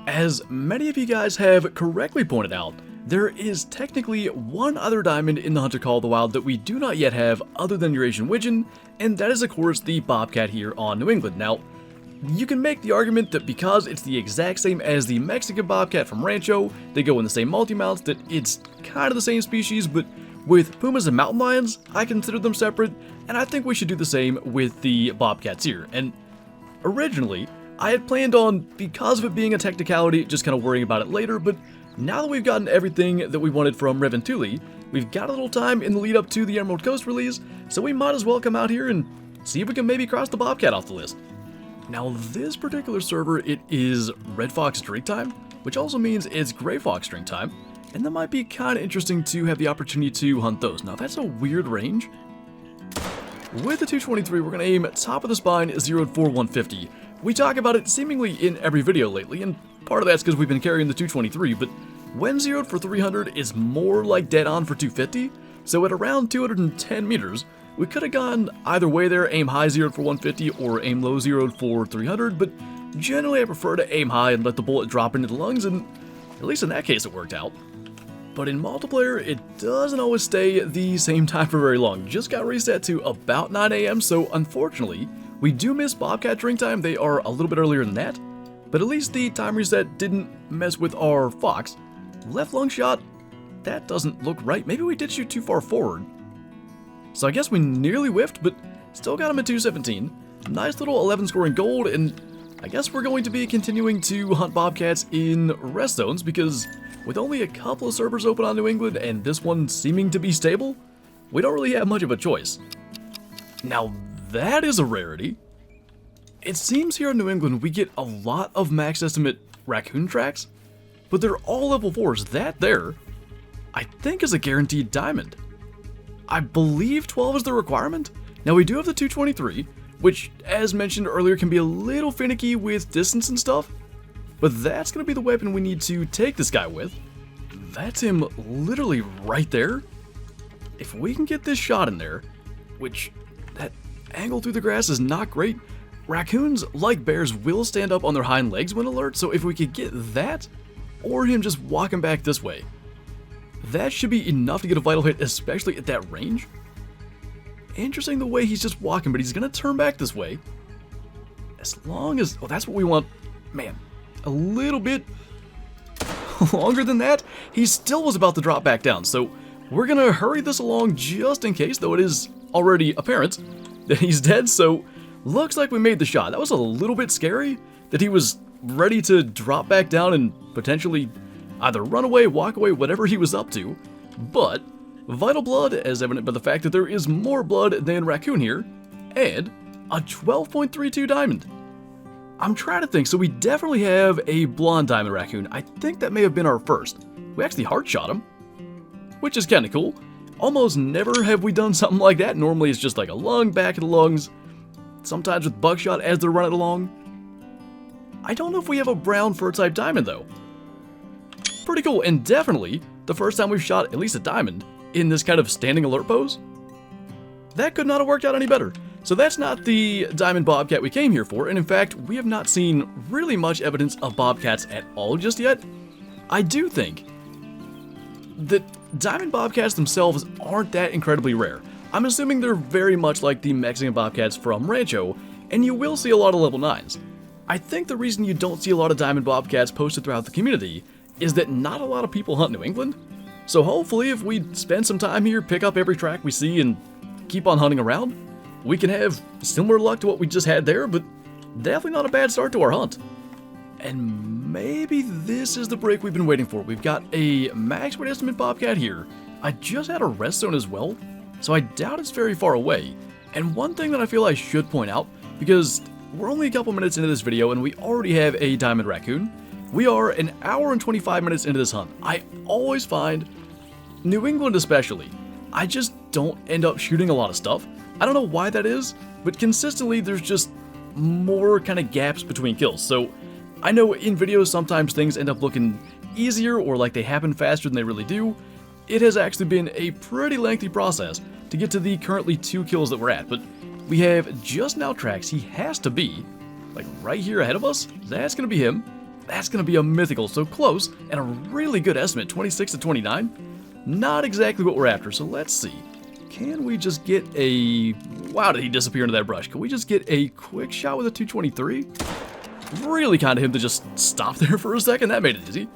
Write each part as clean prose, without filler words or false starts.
As many of you guys have correctly pointed out, there is technically one other diamond in the Hunter Call of the Wild that we do not yet have other than Eurasian Widgeon, and that is of course the Bobcat here on New England. Now, you can make the argument that because it's the exact same as the Mexican Bobcat from Rancho, they go in the same multi-mounts, that it's kind of the same species, but with pumas and mountain lions, I consider them separate, and I think we should do the same with the Bobcats here. And originally, I had planned on, because of it being a technicality, just kind of worrying about it later, but now that we've gotten everything that we wanted from Reventuli, we've got a little time in the lead up to the Emerald Coast release, so we might as well come out here and see if we can maybe cross the Bobcat off the list. Now this particular server, it is Red Fox drink time, which also means it's Gray Fox drink time, and that might be kind of interesting to have the opportunity to hunt those. Now that's a weird range. With the 223, we're going to aim top of the spine, 0'4", 150. We talk about it seemingly in every video lately, and part of that's because we've been carrying the 223, but when zeroed for 300 is more like dead on for 250, so at around 210 meters, we could have gone either way there, aim high zeroed for 150 or aim low zeroed for 300, but generally I prefer to aim high and let the bullet drop into the lungs, and at least in that case it worked out. But in multiplayer, it doesn't always stay the same time for very long. Just got reset to about 9 AM, so unfortunately, we do miss Bobcat drink time. They are a little bit earlier than that, but at least the time reset didn't mess with our Fox. Left lung shot, that doesn't look right. Maybe we did shoot too far forward. So I guess we nearly whiffed, but still got him at 217. Nice little 11 scoring gold, and I guess we're going to be continuing to hunt Bobcats in rest zones, because with only a couple of servers open on New England and this one seeming to be stable, we don't really have much of a choice. Now that is a rarity. It seems here in New England we get a lot of max estimate raccoon tracks, but they're all level 4s. That there, I think, is a guaranteed diamond. I believe 12 is the requirement. Now we do have the 223, which as mentioned earlier can be a little finicky with distance and stuff, but that's going to be the weapon we need to take this guy with. That's him literally right there. If we can get this shot in there, which that angle through the grass is not great. Raccoons, like bears, will stand up on their hind legs when alert, so if we could get that, or him just walking back this way, that should be enough to get a vital hit, especially at that range. Interesting the way he's just walking, but he's going to turn back this way. As long as... oh, that's what we want. Man, a little bit longer than that, he still was about to drop back down, so we're going to hurry this along just in case, though it is already apparent that he's dead, so looks like we made the shot. That was a little bit scary, that he was ready to drop back down and potentially either run away, walk away, whatever he was up to, but vital blood, as evident by the fact that there is more blood than raccoon here, and a 12.32 diamond. I'm trying to think, so we definitely have a blonde diamond raccoon. I think that may have been our first. We actually heart shot him, which is kind of cool. Almost never have we done something like that. Normally it's just like a lung, back of the lungs, sometimes with buckshot as they're running along. I don't know if we have a brown fur type diamond though. Pretty cool, and definitely the first time we've shot at least a diamond in this kind of standing alert pose. That could not have worked out any better. So that's not the diamond bobcat we came here for, and in fact, we have not seen really much evidence of bobcats at all just yet. I do think that diamond bobcats themselves aren't that incredibly rare. I'm assuming they're very much like the Mexican bobcats from Rancho, and you will see a lot of level 9s. I think the reason you don't see a lot of diamond bobcats posted throughout the community is that not a lot of people hunt New England. So hopefully if we spend some time here, pick up every track we see, and keep on hunting around, we can have similar luck to what we just had there, but definitely not a bad start to our hunt. And maybe this is the break we've been waiting for. We've got a max weight estimate bobcat here. I just had a rest zone as well, so I doubt it's very far away. And one thing that I feel I should point out, because we're only a couple minutes into this video and we already have a diamond raccoon, we are an hour and 25 minutes into this hunt. I always find, New England especially, I just don't end up shooting a lot of stuff. I don't know why that is, but consistently there's just more kind of gaps between kills. So I know in videos sometimes things end up looking easier or like they happen faster than they really do. It has actually been a pretty lengthy process to get to the currently 2 kills that we're at, but we have just now tracks. He has to be like right here ahead of us. That's going to be him. That's going to be a mythical, so close, and a really good estimate, 26 to 29. Not exactly what we're after, so let's see. Can we just get a... Wow, did he disappear into that brush? Can we just get a quick shot with a 223? Really kind of him to just stop there for a second. That made it easy.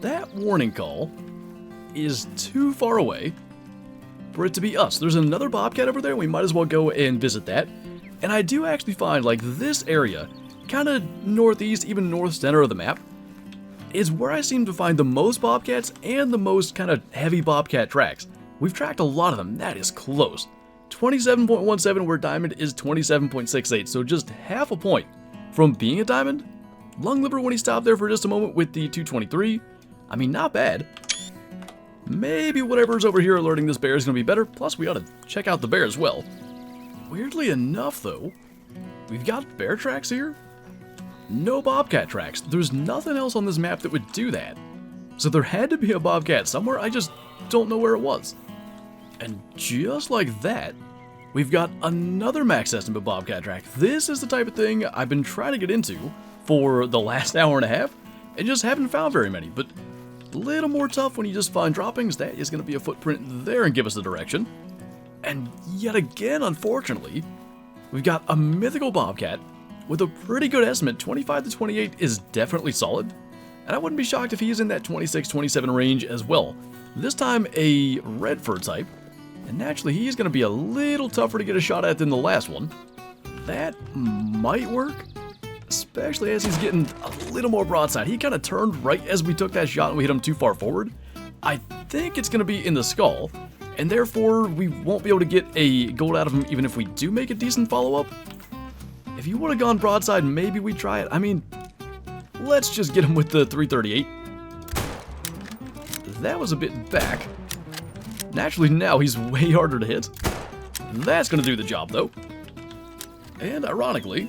That warning call is too far away for it to be us. There's another Bobcat over there. We might as well go and visit that. And I do actually find, like, this area, kind of northeast, even north center of the map, is where I seem to find the most Bobcats and the most kind of heavy Bobcat tracks. We've tracked a lot of them. That is close. 27.17, where diamond is 27.68, so just half a point from being a diamond. Lung liver when he stopped there for just a moment with the 223. I mean, not bad. Maybe whatever's over here alerting this bear is going to be better. Plus, we ought to check out the bear as well. Weirdly enough, though, we've got bear tracks here. No Bobcat tracks. There's nothing else on this map that would do that. So there had to be a Bobcat somewhere. I just don't know where it was. And just like that, we've got another max estimate Bobcat track. This is the type of thing I've been trying to get into for the last hour and a half, and just haven't found very many. But a little more tough when you just find droppings. That is going to be a footprint there and give us the direction. And yet again, unfortunately, we've got a mythical Bobcat with a pretty good estimate. 25 to 28 is definitely solid. And I wouldn't be shocked if he's in that 26-27 range as well. This time a red fur type. And naturally, he's going to be a little tougher to get a shot at than the last one. That might work, especially as he's getting a little more broadside. He kind of turned right as we took that shot and we hit him too far forward. I think it's going to be in the skull, and therefore we won't be able to get a gold out of him even if we do make a decent follow-up. If you would have gone broadside, maybe we'd try it. I mean, let's just get him with the 338. That was a bit back. Naturally, now he's way harder to hit. That's going to do the job, though. And ironically,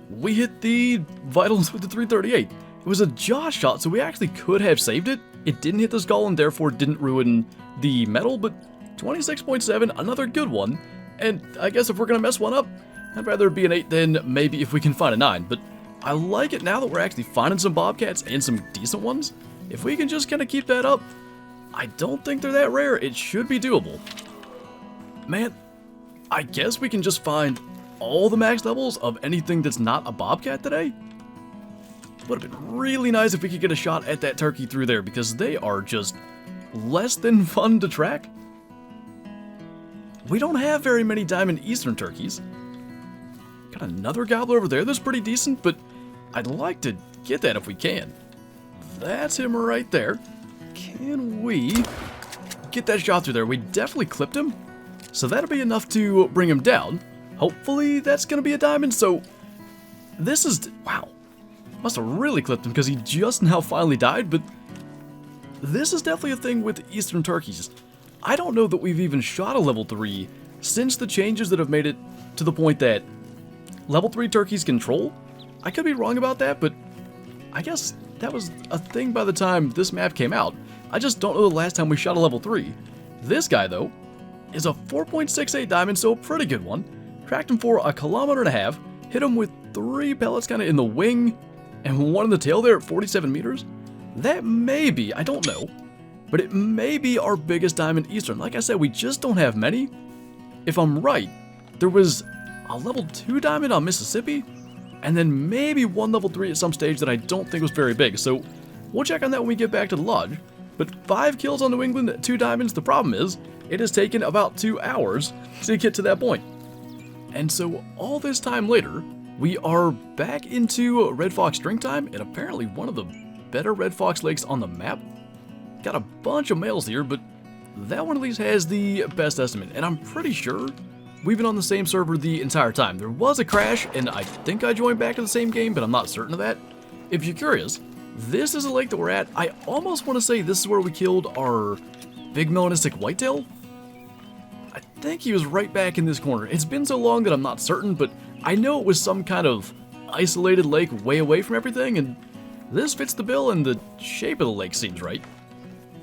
we hit the vitals with the 338. It was a jaw shot, so we actually could have saved it. It didn't hit the skull and therefore didn't ruin the metal, but 26.7, another good one. And I guess if we're going to mess one up, I'd rather it be an 8 than maybe if we can find a 9. But I like it now that we're actually finding some Bobcats and some decent ones. If we can just kind of keep that up, I don't think they're that rare. It should be doable. Man, I guess we can just find all the max levels of anything that's not a Bobcat today. Would have been really nice if we could get a shot at that turkey through there, because they are just less than fun to track. We don't have very many diamond eastern turkeys. Got another gobbler over there that's pretty decent, but I'd like to get that if we can. That's him right there. Can we get that shot through there? We definitely clipped him, so that'll be enough to bring him down. Hopefully that's going to be a diamond, so this is... Wow. Must have really clipped him because he just now finally died, but this is definitely a thing with eastern turkeys. I don't know that we've even shot a level 3 since the changes that have made it to the point that level 3 turkeys control. I could be wrong about that, but I guess that was a thing by the time this map came out. I just don't know the last time we shot a level 3. This guy, though, is a 4.68 diamond, so a pretty good one. Tracked him for 1.5 kilometers, hit him with 3 pellets kind of in the wing, and 1 in the tail there at 47 meters. That may be, I don't know, but it may be our biggest diamond eastern. Like I said, we just don't have many. If I'm right, there was a level 2 diamond on Mississippi, and then maybe 1 level 3 at some stage that I don't think was very big. So we'll check on that when we get back to the lodge. But 5 kills on New England, 2 diamonds. The problem is, it has taken about 2 hours to get to that point. And so all this time later, we are back into Red Fox drink time, and apparently one of the better Red Fox lakes on the map. Got a bunch of males here, but that one at least has the best estimate, and I'm pretty sure we've been on the same server the entire time. There was a crash, and I think I joined back to the same game, but I'm not certain of that. If you're curious, this is a lake that we're at. I almost want to say this is where we killed our big melanistic whitetail. I think he was right back in this corner. It's been so long that I'm not certain, but I know it was some kind of isolated lake way away from everything, and this fits the bill, and the shape of the lake seems right.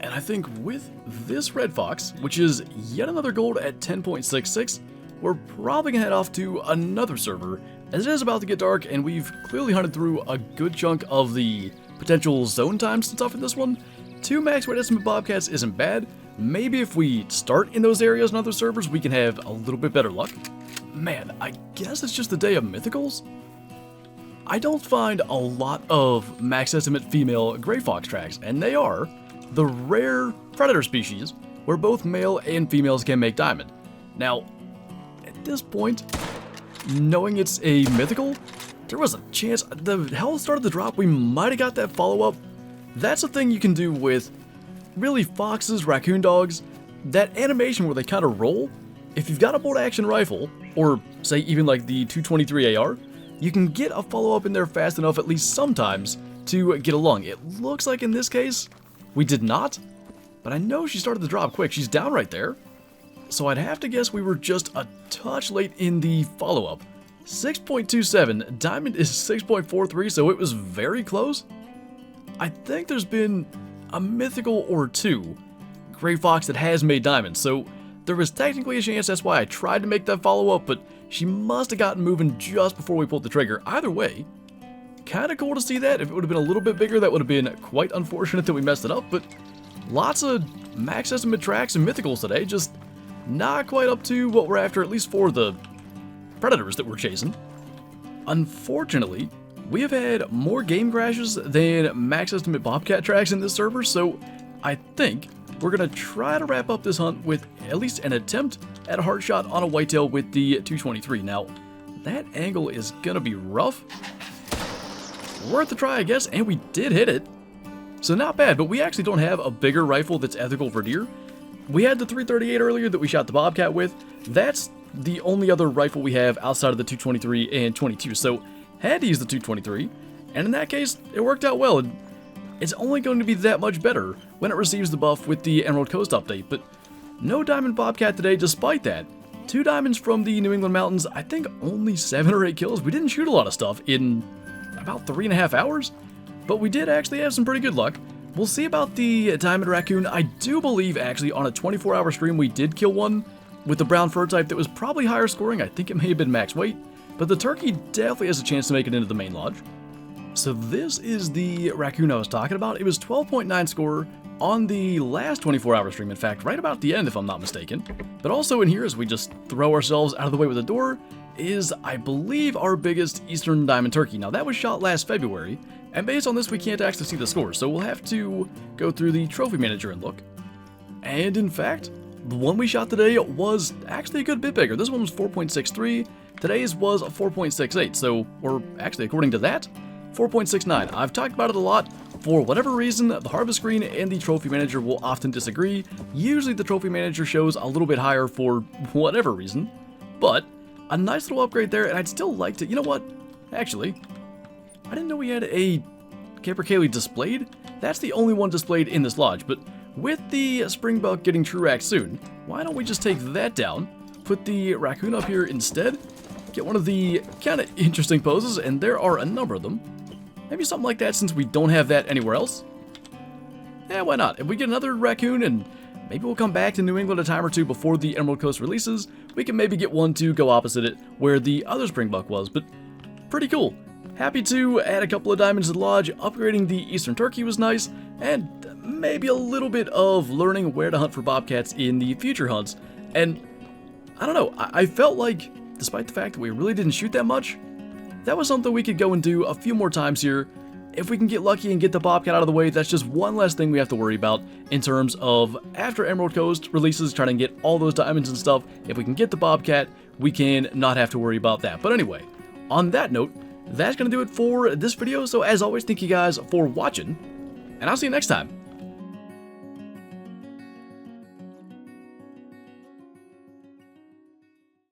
And I think with this Red Fox, which is yet another gold at 10.66, we're probably gonna head off to another server as it is about to get dark and we've clearly hunted through a good chunk of the potential zone times and stuff in this one, 2 max weight estimate bobcats isn't bad. Maybe if we start in those areas and other servers, we can have a little bit better luck. Man, I guess it's just the day of mythicals? I don't find a lot of max estimate female gray fox tracks, and they are the rare predator species where both male and females can make diamond. Now, at this point, knowing it's a mythical, there was a chance the health started to drop. We might have got that follow-up. That's a thing you can do with really foxes, raccoon dogs, that animation where they kind of roll. If you've got a bolt action rifle, or say even like the 223 AR, you can get a follow-up in there fast enough at least sometimes to get along. It looks like in this case, we did not, but I know she started to drop quick. She's down right there. So I'd have to guess we were just a touch late in the follow-up. 6.27, diamond is 6.43, so it was very close. I think there's been a mythical or 2 gray fox that has made diamonds, so there was technically a chance. That's why I tried to make that follow-up, but she must have gotten moving just before we pulled the trigger. Either way, kind of cool to see that. If it would have been a little bit bigger, that would have been quite unfortunate that we messed it up, but lots of max estimate tracks and mythicals today, just not quite up to what we're after, at least for the predators that we're chasing. Unfortunately, we have had more game crashes than max estimate bobcat tracks in this server, so I think we're going to try to wrap up this hunt with at least an attempt at a hard shot on a whitetail with the 223. Now, that angle is going to be rough. Worth a try, I guess, and we did hit it. So not bad, but we actually don't have a bigger rifle that's ethical for deer. We had the 338 earlier that we shot the bobcat with. That's the only other rifle we have outside of the 223 and 22, so had to use the 223, and in that case, it worked out well. It's only going to be that much better when it receives the buff with the Emerald Coast update, but no diamond bobcat today despite that. 2 diamonds from the New England mountains, I think only 7 or 8 kills. We didn't shoot a lot of stuff in about 3.5 hours, but we did actually have some pretty good luck. We'll see about the diamond raccoon. I do believe actually on a 24-hour stream we did kill one with the brown fur type that was probably higher scoring. I think it may have been max weight, but the turkey definitely has a chance to make it into the main lodge. So this is the raccoon I was talking about. It was 12.9 score on the last 24-hour stream, in fact, right about the end if I'm not mistaken. But also in here, as we just throw ourselves out of the way with the door, is, I believe, our biggest eastern diamond turkey. Now that was shot last February, and based on this we can't actually see the score, so we'll have to go through the trophy manager and look. And in fact, the one we shot today was actually a good bit bigger. This one was 4.63, today's was 4.68, so, or actually according to that, 4.69. I've talked about it a lot. For whatever reason, the harvest screen and the trophy manager will often disagree. Usually the trophy manager shows a little bit higher for whatever reason, but a nice little upgrade there, and I'd still like to, you know what, actually, I didn't know we had a capercaillie displayed. That's the only one displayed in this lodge, but with the springbuck getting true rack soon, why don't we just take that down, put the raccoon up here instead, get one of the kind of interesting poses, and there are a number of them. Maybe something like that since we don't have that anywhere else. Yeah, why not? If we get another raccoon and maybe we'll come back to New England a time or two before the Emerald Coast releases, we can maybe get one to go opposite it where the other springbuck was, but pretty cool. Happy to add a couple of diamonds to the lodge. Upgrading the eastern turkey was nice, and maybe a little bit of learning where to hunt for bobcats in the future hunts. And I don't know, I felt like, despite the fact that we really didn't shoot that much, that was something we could go and do a few more times here. If we can get lucky and get the bobcat out of the way, that's just one less thing we have to worry about in terms of after Emerald Coast releases, trying to get all those diamonds and stuff. If we can get the bobcat, we can not have to worry about that. But anyway, on that note, that's going to do it for this video. So as always, thank you guys for watching, and I'll see you next time.